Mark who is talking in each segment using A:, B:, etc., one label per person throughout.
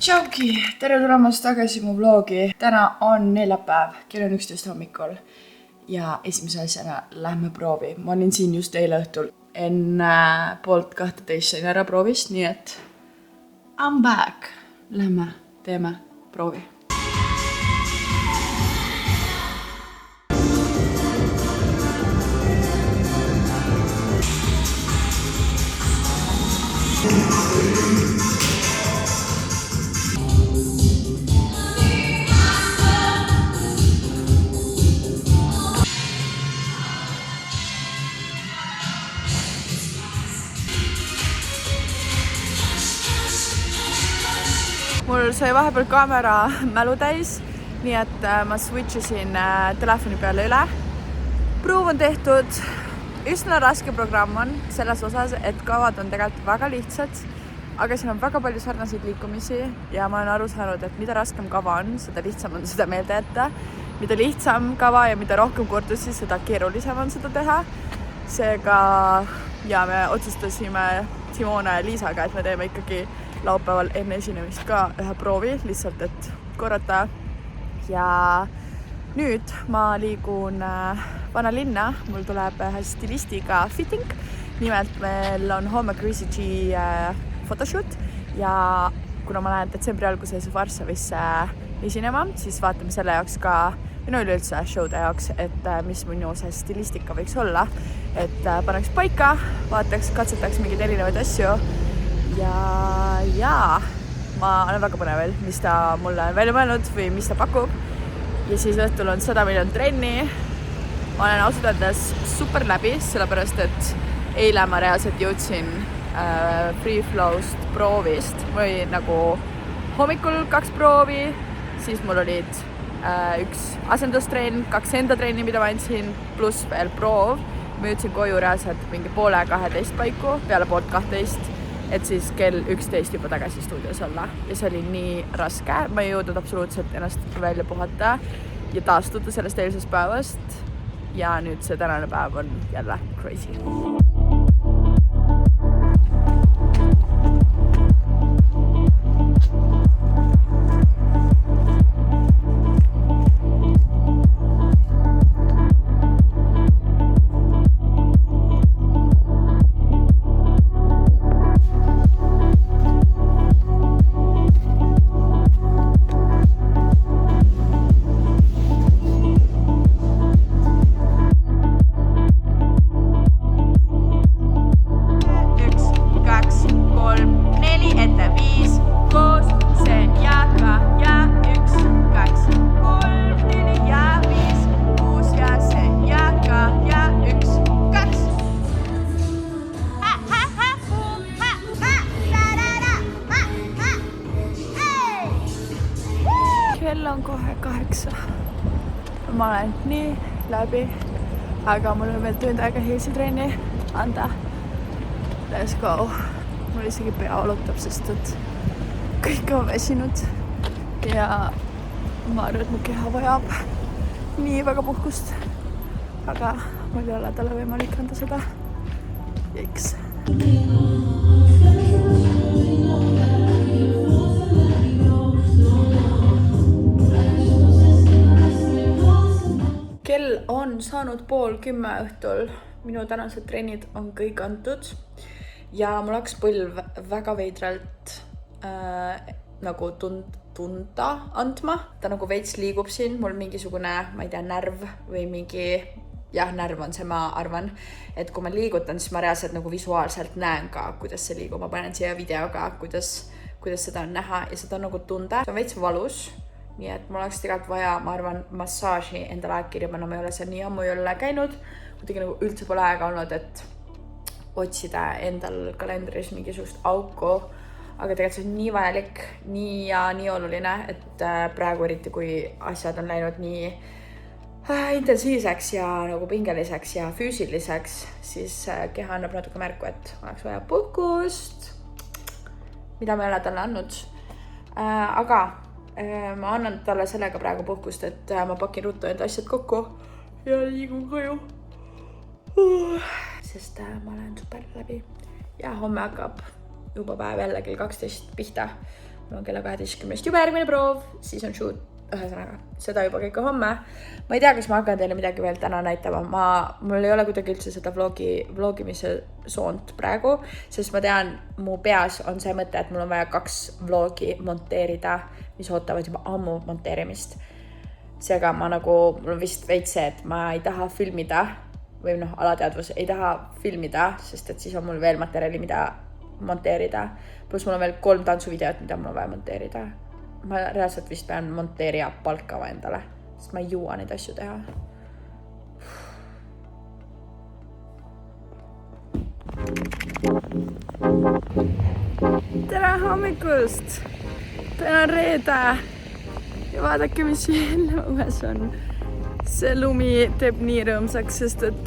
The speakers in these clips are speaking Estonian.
A: Tšauki! Tere tulemast tagasi mu vlogi. Täna on neljapäev, kell on 11 hommikul ja esimese asjana lähme proovi. Ma olin siin just eile õhtul. Enne 11:30 sain ära proovist, nii et I'm back. Lähme teeme proovi. Mul sai vahepeal kaamera mälu täis, nii et ma switchisin telefoni peale üle. Proov on tehtud. Üsna raske programm on selles osas, et kavad on tegelikult väga lihtsad, aga siin on väga palju sarnaseid liikumisi ja ma olen aru saanud, et mida raskem kava on, seda lihtsam on seda meelde jätta. Mida lihtsam kava ja mida rohkem kordusi, seda keerulisem on seda teha. Seega ja me otsustasime Simona ja Liisaga, et me teeme ikkagi laupäeval enne esinemist ka ühe proovi, lihtsalt et korrata. Ja nüüd ma liigun vana linna, mul tuleb stilistiga fitting. Nimelt meil on homme Crazy G photoshoot ja kuna ma lähen detsembri alguses Varssavisse esinema, siis vaatame selle jaoks ka üleüldse showde jaoks, et mis minu see stilistika võiks olla. Et paneks paika, vaataks, katsetaks mingeid erinevaid asju. Ja ma olen väga põnevel, mis ta mulle on välja mõelnud või mis ta pakub. Ja siis õhtul on 100 miljonit trenni. Ma olen ausalt öeldes super läbi, sellepärast et eile ma reaalselt jõudsin free flow'st proovist. Mul oli nagu hommikul 2 proovi, siis mul olid üks asendustrenn, 2 enda trenni, mida ma andsin, pluss veel proov. Ma jõudsin koju reaalselt mingi 11:30 paiku, peale 11:30. Et siis kell 11 juba tagasi stuudios olla. Ja see oli nii raske. Ma ei jõudnud absoluutselt ennast välja puhata ja taastuda sellest eilsest päevast. Ja nüüd see tänane päev on jälle crazy. Kell on kohe 8. Ma olen nii läbi, aga mul on veel tund aega hiilsitrenni anda. Let's go. Mul isegi pea valutab, sest et kõik on väsinud ja ma arvan, et mu keha vajab nii väga puhkust, aga mul ei ole talle võimalik anda seda. Jõiks. Kell on saanud 9:30 õhtul. Minu tänased trennid on kõik antud ja mul hakkas põlv väga veidralt nagu tunda andma. Ta nagu veits liigub siin, mul mingisugune, ma ei tea, närv või mingi, närv on see, ma arvan, et kui ma liigutan, siis ma reaalselt nagu visuaalselt näen ka, kuidas see liigub. Ma panen siia videoga, kuidas seda on näha ja seda on nagu tunda. See on veits valus. Nii et mul oleks tegelikult vaja, ma arvan, massaaži endale aegkirja panna. Ma ei ole seal nii ammu ei ole käinud. Kuidagi nagu üldse pole aega olnud, et otsida endal kalendris mingisugust auku. Aga tegelikult see on nii vajalik, nii oluline, et praegu eriti kui asjad on läinud nii intensiivseks ja nagu pingeliseks ja füüsiliseks, siis keha annab natuke märku, et oleks vaja puhkust, mida ma ei ole talle andnud. Aga ma annan talle sellega praegu puhkust, et ma pakin ruttu enda asjad kokku ja liigun koju. Sest ma olen super läbi. Ja homme hakkab juba päev jälle kell 12 pihta. mul on kella 12 juba järgmine proov, siis on shoot, ühesõnaga, seda juba kõike homme. Ma ei tea, kas ma hakkan teile midagi veel täna näitama, mul ei ole kuidagi üldse seda vlogimise soont praegu, sest ma tean, mu peas on see mõte, et mul on vaja 2 vlogi monteerida, mis ootavad juba ammu monteerimist. Seega ma nagu, mul on vist veits see, et ma ei taha filmida, või alateadvus ei taha filmida, sest et siis on mul veel materjali, mida monteerida. Plus mul on veel 3 tantsuvideot, mida mul on vaja monteerida. Ma reaalselt vist pean monteerija palkava endale, sest ma ei jõua neid asju teha. Tere hommikust! Täna on reede ja vaadake, mis jälle õues on. See lumi teeb nii rõõmsaks, sest et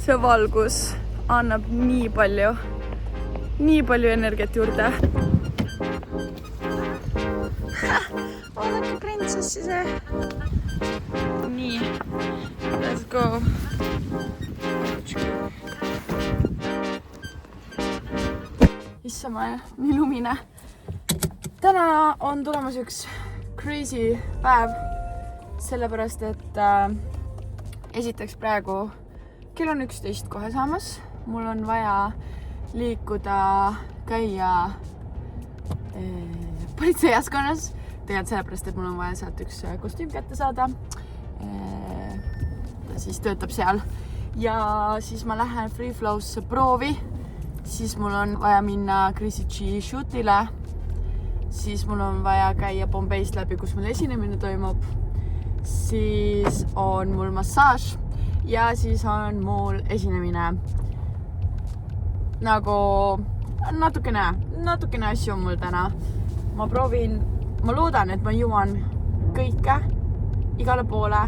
A: see valgus annab nii palju energiat juurde. Vaadake printsessi see. Nii, let's go. Issama, nii lumine. Täna on tulemas üks crazy päev, sellepärast, et esiteks praegu kell on 11 kohe saamas. Mul on vaja liikuda, käia politseiaskonnas. Tegelikult sellepärast, et mul on vaja sealt üks kostüüm kätte saada. Ta siis töötab seal. Ja siis ma lähen Free Flow'sse proovi. Siis mul on vaja minna Chrissy G shootile. Siis mul on vaja käia Bombayst läbi, kus mul esinemine toimub. Siis on mul massaaž. Ja siis on mul esinemine. Nagu natukene asju on mul täna. Ma loodan, et ma jõuan kõike igale poole.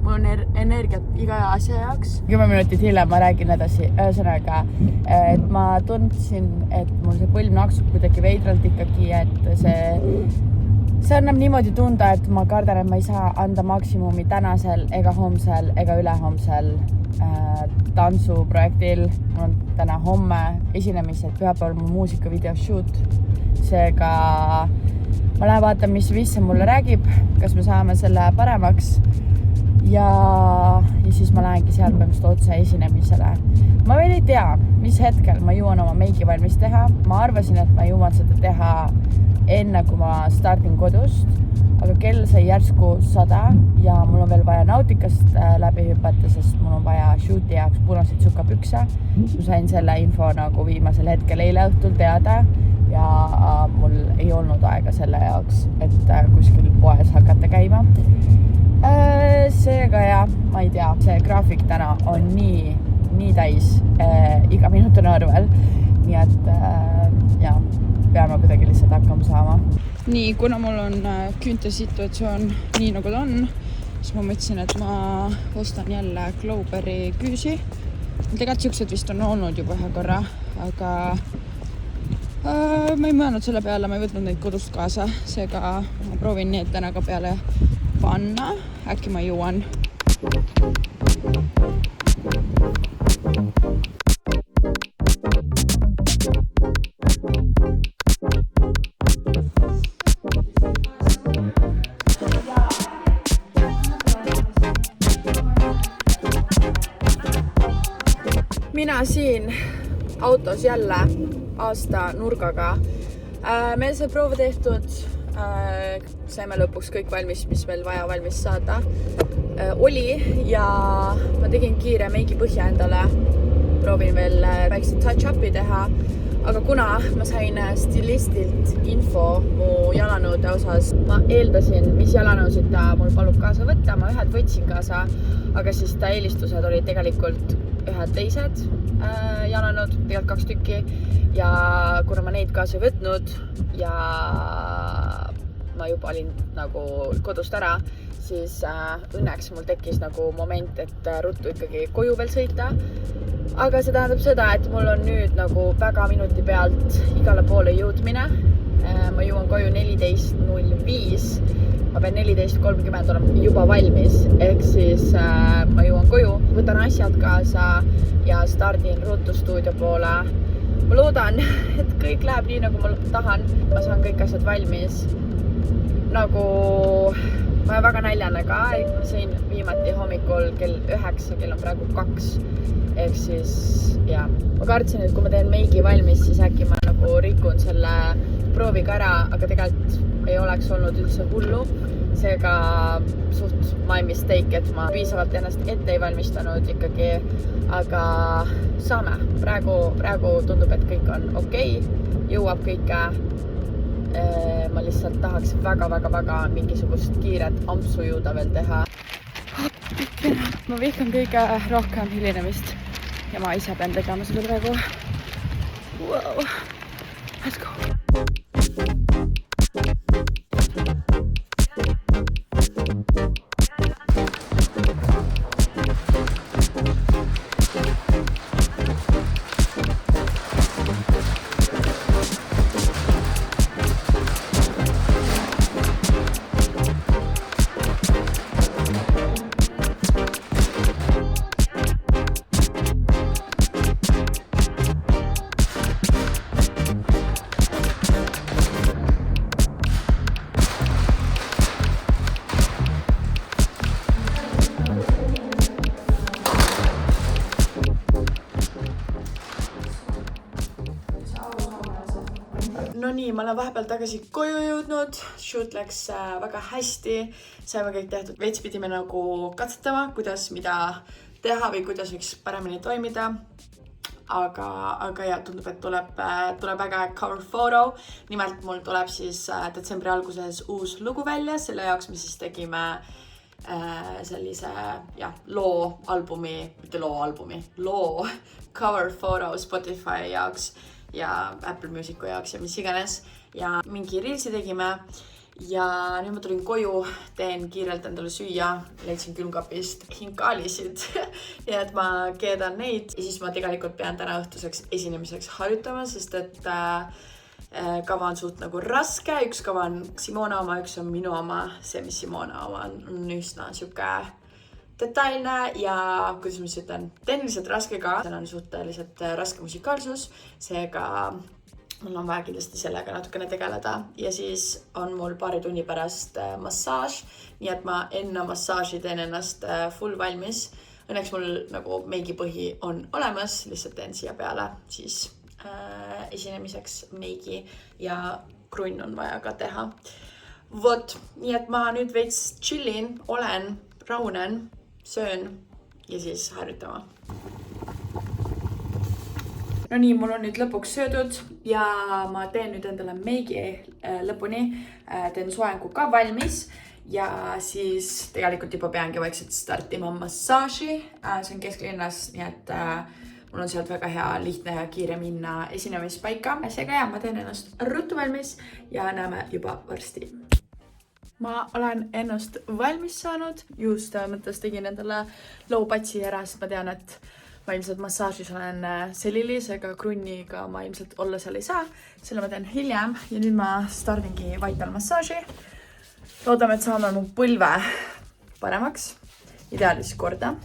A: Mul on energiat iga asja jaoks. 10 minutit hiljem ma räägin edasi. Ühesõnaga, et ma tundsin, et mul see põlv naksub kuidagi veidralt ikkagi, et see annab niimoodi tunda, et ma kardan, et ma ei saa anda maksimumi tänasel ega homsel ega ülehomsel tantsuprojektil. Mul on täna homme esinemised, pühapäeval mu muusikavideo shoot. Seega ma lähen vaatan, mis see mulle räägib, kas me saame selle paremaks ja siis ma lähengi seal põhimõtteliselt otse esinemisele. Ma veel ei tea, mis hetkel ma jõuan oma meigi valmis teha. Ma arvasin, et ma jõuan seda teha enne, kui ma stardin kodust, aga kell sai järsku 100 ja mul on veel vaja Nautikast läbi hüpata, sest mul on vaja shooti jaoks punaseid sukapükse. Ma sain selle info nagu viimasel hetkel eile õhtul teada ja mul ei olnud aega selle jaoks, et kuskil poes hakata käima. Seega ja, ma ei tea, see graafik täna on nii täis, iga minut on arvel, nii et ja, peame kuidagi lihtsalt hakkama saama. Nii, kuna mul on küünte situatsioon nii nagu ta on, siis ma mõtlesin, et ma ostan jälle Glowberry küüsi. Tegelikult siuksed vist on olnud juba ühe korra, aga ma ei mõelnud selle peale, ma ei võtnud neid kodust kaasa, seega ma proovin need täna ka peale panna, äkki ma jõuan. Mina siin autos jälle aasta nurgaga. Meil see proov tehtud, saime lõpuks kõik valmis, mis meil vaja valmis saada oli ja ma tegin kiire meigi põhja endale. Proovin veel väikse touch-upi teha, aga kuna ma sain stilistilt info mu jalanõude osas, ma eeldasin, mis jalanõusid ta mul palub kaasa võtta, ma ühed võtsin kaasa, aga siis ta eelistused olid tegelikult ühed teised jalanõud, tegelikult 2 tükki ja kuna ma neid kaasa võtnud ja ma juba olin nagu kodust ära, siis õnneks mul tekkis nagu moment, et ruttu ikkagi koju veel sõita. Aga see tähendab seda, et mul on nüüd nagu väga minuti pealt igale poole jõudmine. Ma jõuan koju 14.05. Ma pean 14.30 olema juba valmis, ehk siis ma jõuan koju, võtan asjad kaasa ja stardin Ruutu stuudio poole. ma loodan, et kõik läheb nii, nagu ma tahan. Ma saan kõik asjad valmis. Nagu ma olen väga näljane ka, et ma sõin viimati hommikul kell 9, kell on praegu 2. Ehk siis, jah. Ma kartsin, et kui ma teen meigi valmis, siis äkki ma nagu rikun selle prooviga ära, aga tegelikult ei oleks olnud üldse hullu. Seega suht my mistake, et ma piisavalt ennast ette ei valmistanud ikkagi, aga saame. Praegu tundub, et kõik on okei, jõuab kõike. Ma lihtsalt tahaks väga mingisugust kiiret ampsu jõuda veel teha. Ma vihkan kõige rohkem hilinemist ja ma ise pean tegema seda praegu. Wow. Let's go! No nii, ma olen vahepeal tagasi koju jõudnud, shoot läks väga hästi, saime kõik tehtud, veits pidime nagu katsetama, kuidas mida teha või kuidas võiks paremini toimida. Aga ja, tundub, et tuleb väga cover photo. Nimelt mul tuleb siis detsembri alguses uus lugu välja, selle jaoks me siis tegime sellise loo cover photo Spotify jaoks ja Apple Musicu jaoks ja mis iganes ja mingi reelsi tegime ja nüüd ma tulin koju, teen kiirelt endale süüa, leidsin külmkapist hinkaalisid ja et ma keedan neid ja siis ma tegelikult pean täna õhtuseks esinemiseks harjutama, sest et kava on suht nagu raske, üks kava on Simona oma, üks on minu oma, see mis Simona oma on üsna siuke detailne ja kuidas ma ütlen, tehniliselt raske ka. Seal on suhteliselt raske musikaalsus, seega mul on vaja kindlasti sellega natukene tegeleda. Ja siis on mul paari tunni pärast massaaž, nii et ma enne massaaži teen ennast full valmis. Õnneks mul nagu meigipõhi on olemas, lihtsalt teen siia peale siis esinemiseks meigi ja krunn on vaja ka teha. Vot, nii et ma nüüd veits chillin, olen, raunen, söön ja siis harjutama. No nii, mul on nüüd lõpuks söödud ja ma teen nüüd endale meigi lõpuni, teen soengu ka valmis ja siis tegelikult juba peangi vaikselt startima massaaži. See on kesklinnas, nii et mul on sealt väga hea, lihtne ja kiire minna esinemispaika. Seega ma teen ennast ruttu valmis ja näeme juba varsti. Ma olen ennast valmis saanud, just mõttes tegin endale low-patsi ära, sest ma tean, et ma ilmselt massaažis olen sellilis, ega krunniga ma ilmselt olla seal ei saa. Selle ma teen hiljem ja nüüd ma stardingi Vital massaaži. Loodame, et saame mu põlve paremaks, ideaalis korda,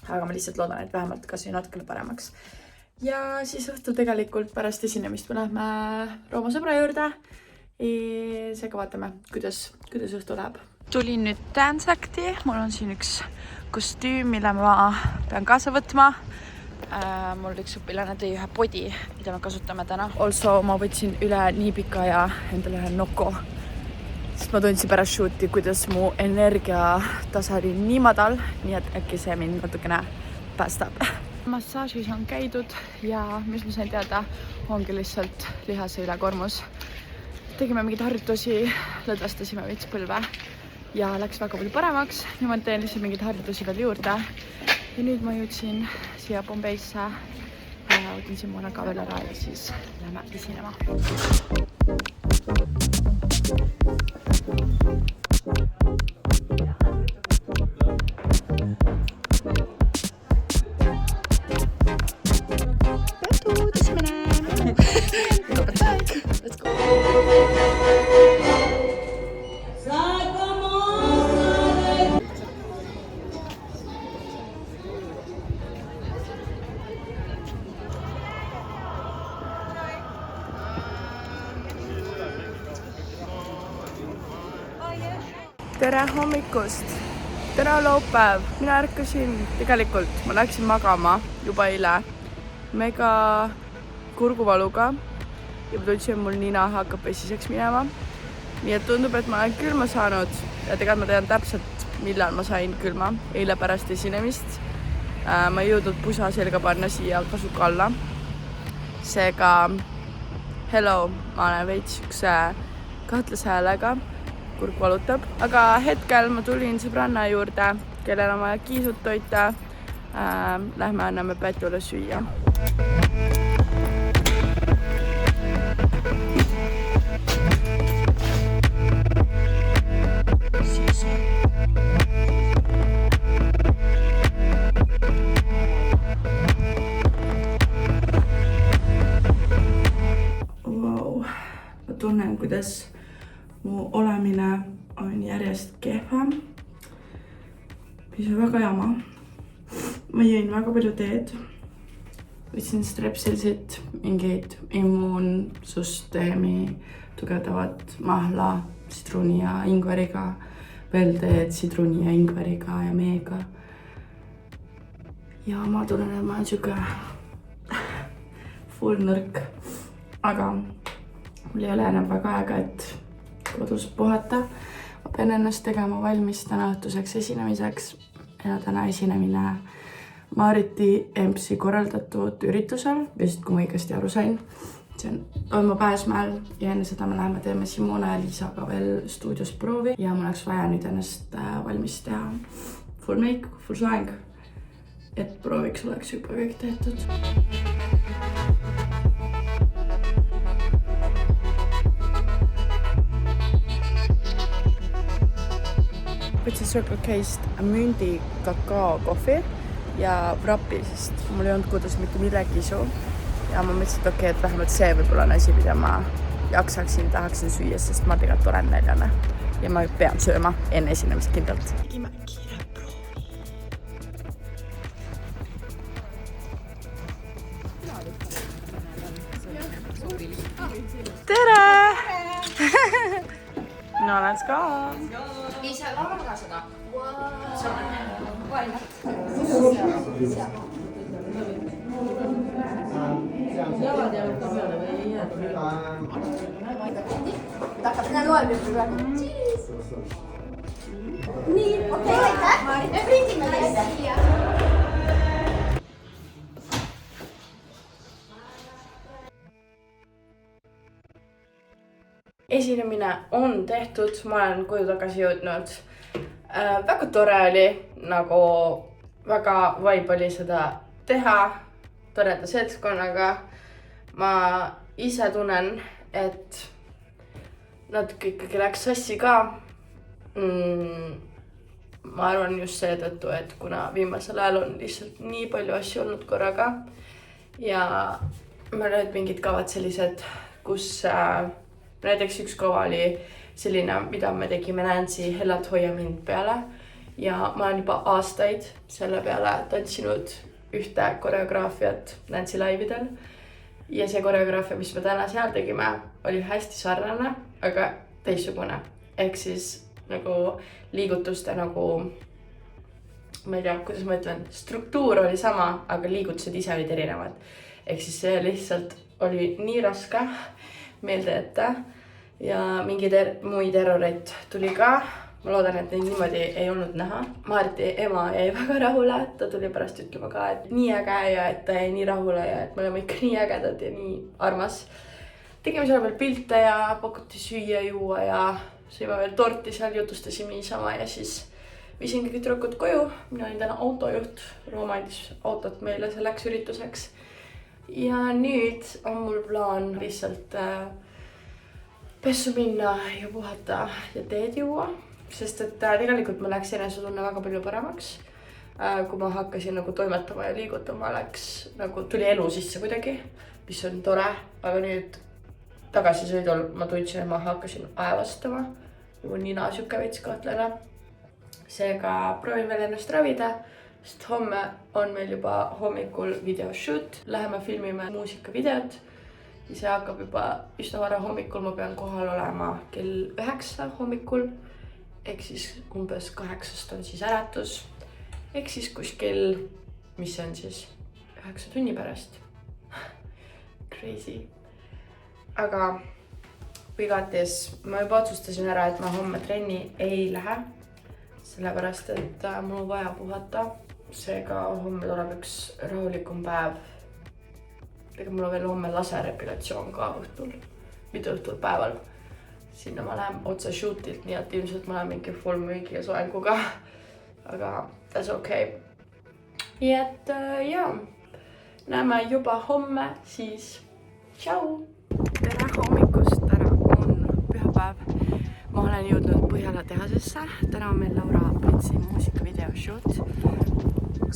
A: aga ma lihtsalt loodan, et vähemalt kas või natukene paremaks. Ja siis õhtul tegelikult pärast esinemist me lähme Rooma sõbra juurde. Seega vaatame, kuidas õhtu läheb. Tulin nüüd Dance Acti, mul on siin üks kostüüm, mille ma pean kaasa võtma. Mul üks õpilane tõi ühe podi, mida me kasutame täna. Also ma võtsin üle nii pika ja endale ühe noko, sest ma tundsin pärast shooti, kuidas mu energiatase oli nii madal, nii et äkki see mind natukene päästab. Massaažis on käidud ja mis ma sain teada, ongi lihtsalt lihase ülekoormus. Tegime mingeid harjutusi, lõdvestasime veits põlve ja läks väga palju paremaks. Nüüd ma teen lihtsalt mingeid harjutusi veel juurde. Ja nüüd ma jõudsin siia Bombeisse ja võtin Simona ka veel ära ja siis lähme esinema. Let's go! tere hommikust! Täna on laupäev, mina ärkasin, tegelikult ma läksin magama juba eile mega kurguvaluga ja ma tundsin, mul nina hakkab vesiseks minema. Nii et tundub, et ma olen külma saanud ja tegelikult ma tean täpselt, millal ma sain külma eile pärast esinemist. Ma ei jõudnud pusa selga panna siia kasuka alla. Seega, hello, ma olen veits ükse kahtlase häälega, kurg valutab. Aga hetkel ma tulin sõbranna juurde, kellel on vaja kiisut toita. Lähme anname Pätule süüa. Ma tunnen, kuidas mu olemine on järjest kehvam, mis on väga jama. Ma jõin väga palju teed. Võtsin strepsilsit, mingeid immuunsüsteemi tugevdavat mahla sidruni ja ingveriga, veel teed sidruni ja ingveriga ja meega. Ja ma tunnen, et ma olen siuke full nõrk, aga mul ei ole enam väga aega, et kodus puhata. Ma pean ennast tegema valmis täna õhtuseks esinemiseks ja täna esinemine Maariti EMS-i korraldatud üritusel, vist kui ma õigesti aru sain. See on ma Pääsmäel ja enne seda me läheme teeme Simone ja Liisaga veel stuudios proovi ja mul oleks vaja nüüd ennast valmis teha full make, full soeng, et prooviks oleks juba kõik tehtud. Võtsin Circle K'st mündi kakao kohvi ja wrapi, sest mul ei olnud kodus mitte millegi isu. Ja ma mõtlesin, et okei, et vähemalt see võib-olla on asi, mida ma jaksaksin, tahaksin süüa, sest ma tegelikult olen näljane. Ja ma pean sööma enne esinemist kindlalt. Tegime kiire proovi. Tere! No, let's go!
B: Ei saa laulama ka seda. Nii, okei, aitäh. Me prindime teile siia.
A: Esinemine on tehtud, ma olen koju tagasi jõudnud. Väga tore oli, nagu väga vibe oli seda teha toreda seltskonnaga. Ma ise tunnen, et natuke ikkagi läks sassi ka. Ma arvan just seetõttu, et kuna viimasel ajal on lihtsalt nii palju asju olnud korraga ja meil olid mingid kavad sellised, kus näiteks üks kava oli selline, mida me tegime Nancy Hellad hoia mind peale ja ma olen juba aastaid selle peale tantsinud ühte koreograafiat Nancy laividel ja see koreograafia, mis me täna seal tegime, oli hästi sarnane, aga teistsugune. Ehk siis nagu liigutuste nagu, ma ei tea, kuidas ma ütlen, struktuur oli sama, aga liigutused ise olid erinevad. Ehk siis see lihtsalt oli nii raske meelde jätta ja mingi muid erroreid tuli ka. Ma loodan, et neid niimoodi ei olnud näha. Maariti ema jäi väga rahule, ta tuli pärast ütlema ka, et nii äge ja et ta jäi nii rahule ja et me oleme ikka nii ägedad ja nii armas. Tegime seal veel pilte ja pakuti süüa juua ja sõime veel torti seal, jutustasime niisama ja siis viisin kõik tüdrukud koju. Mina olin täna autojuht, Rooma andis autot meile selleks ürituseks. Ja nüüd on mul plaan lihtsalt pessu minna ja puhata ja teed juua, sest et tegelikult ma läks enesetunne väga palju paremaks. Kui ma hakkasin nagu toimetama ja liigutama, nagu tuli elu sisse kuidagi, mis on tore, aga nüüd tagasisõidul ma tundsin, et ma hakkasin aevastama ja mu nina siuke veits kahtlane. Seega proovin veel ennast ravida, sest homme on meil juba hommikul videoshoot. Läheme filmime muusikavideot ja see hakkab juba üsna vara hommikul. Ma pean kohal olema kell 9 hommikul.
C: ehk siis umbes 8 on siis äratus. Ehk siis kuskil, mis see on siis 9 tunni pärast. Crazy. Aga igates ma juba otsustasin ära, et ma homme trenni ei lähe. Sellepärast, et mul on vaja puhata. Seega homme tuleb üks rahulikum päev. Ega mul on veel homme laserepilatsioon ka õhtul. Mitte õhtul päeval. Sinna ma lähen otsa shootilt, nii et ilmselt ma lähen mingi full müügi ja soenguga. Aga that's okay. Nii et jaa, näeme juba homme, siis tšau!
A: Tere hommikust, täna on pühapäev. Ma olen jõudnud Põhjala tehasesse. Täna on meil Laura Pritsi muusikavideo shoot.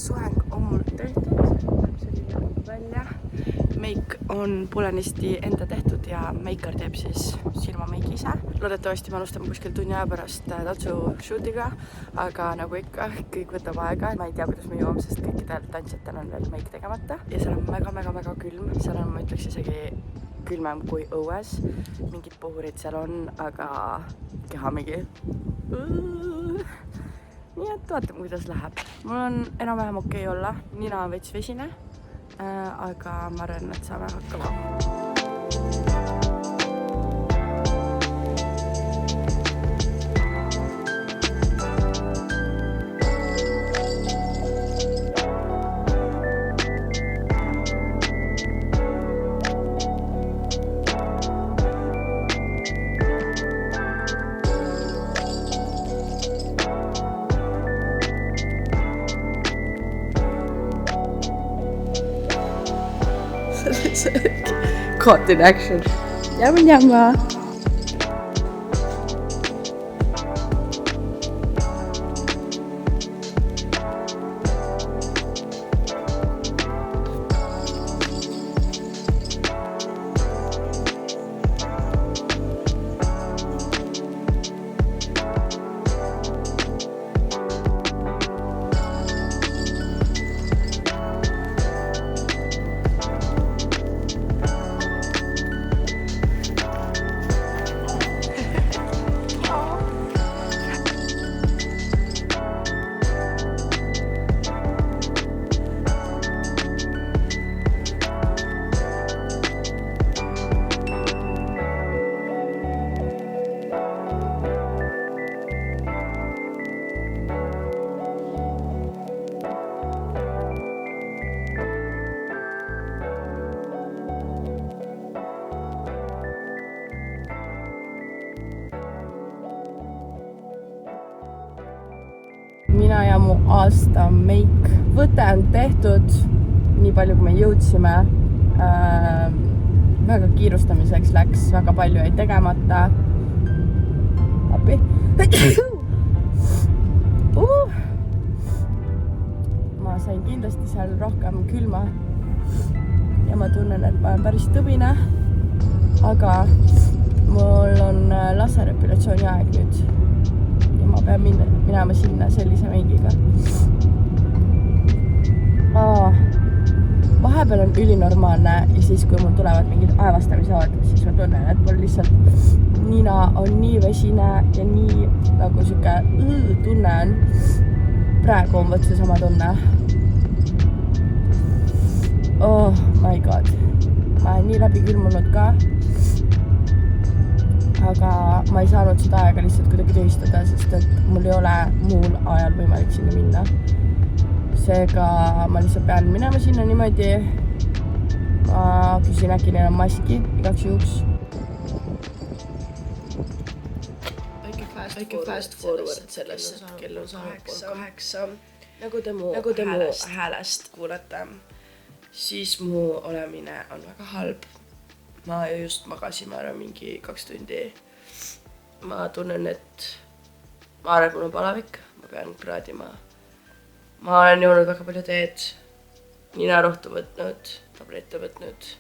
A: Soeng on mul tehtud, selline välja. Meik on poolenisti enda tehtud ja meikar teeb siis silmameiki ise. Loodetavasti me alustame kuskil tunni aja pärast tantsu shootiga, aga nagu ikka, kõik võtab aega. Ma ei tea, kuidas me jõuame, sest kõikidel tantsijatel on veel meik tegemata. Ja seal on väga küll. Seal on, ma ütleks isegi külmem kui õues. Mingid puhurid seal on, aga kehamegi. Nii et vaatame, kuidas läheb. Mul on enam-vähem okei olla. Nina on veits vesine, aga ma arvan, et saame hakkama. Caught in action. Nyama. Mina ja mu aasta meik. Võte on tehtud, nii palju kui me jõudsime. Väga kiirustamiseks läks, väga palju jäi tegemata. Appi. Ma sain kindlasti seal rohkem külma. Ja ma tunnen, et ma olen päris tõbine. Aga mul on laserepilatsiooni aeg nüüd. Ma pean minema sinna sellise meigiga. Vahepeal on ülinormaalne ja siis, kui mul tulevad mingid aevastamisavad, siis ma tunnen, et mul lihtsalt nina on nii vesine ja nii nagu siuke tunne on. Praegu on võtse sama tunne. Oh my god. Ma olen nii läbi külmunud ka. Aga ma ei saanud seda aega lihtsalt kuidagi tühistada, sest et mul ei ole muul ajal võimalik sinna minna. Seega ma lihtsalt pean minema sinna niimoodi. Ma küsin äkki neil on maski igaks juhuks. Väike fast forward sellest, et kell on saanud 8. Nagu te mu häälest kuulete, siis mu olemine on väga halb. Ma just magasin, ma arvan, mingi 2 tundi. Ma tunnen, et ma arvan, et mul on palavik. Ma pean kraadima. Ma olen joonud väga palju teed. Ninarohtu võtnud, tablette võtnud.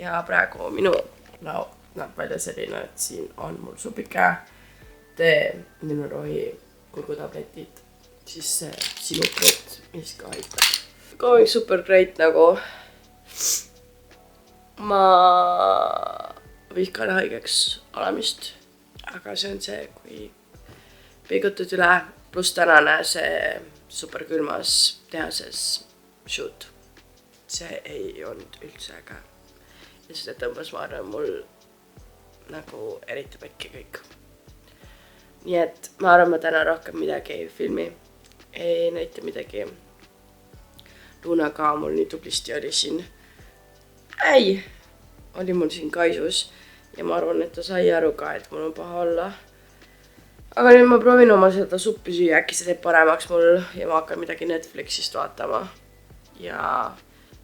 A: Ja praegu minu lao näeb välja selline, et siin on mul supike, tee, ninurohi, kurgutabletid. Siis see sinukret, mis ka aitab. Going super great nagu. Ma vihkan haigeks olemist, aga see on see, kui
C: põigutud üle, pluss tänane see superkülmas tehases shoot. See ei olnud üldse äge. Ja seda tõmbas ma arvan mul nagu eriti pekki kõik. Nii et ma arvan, ma täna rohkem midagi ei filmi, ei näita midagi. Luna ka mul nii tublisti oli siin. Oli mul siin kaisus ja ma arvan, et ta sai aru ka, et mul on paha olla. Aga nüüd ma proovin oma seda suppi süüa, äkki see teeb paremaks mul ja ma hakkan midagi Netflixist vaatama. Ja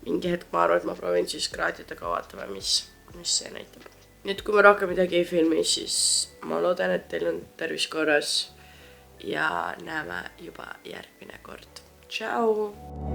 C: mingi hetk ma arvan, et ma proovin siis kraadidega vaatama, mis see näitab. Nüüd kui ma rohkem midagi ei filmi, siis ma loodan, et teil on tervis korras ja näeme juba järgmine kord. Tšau!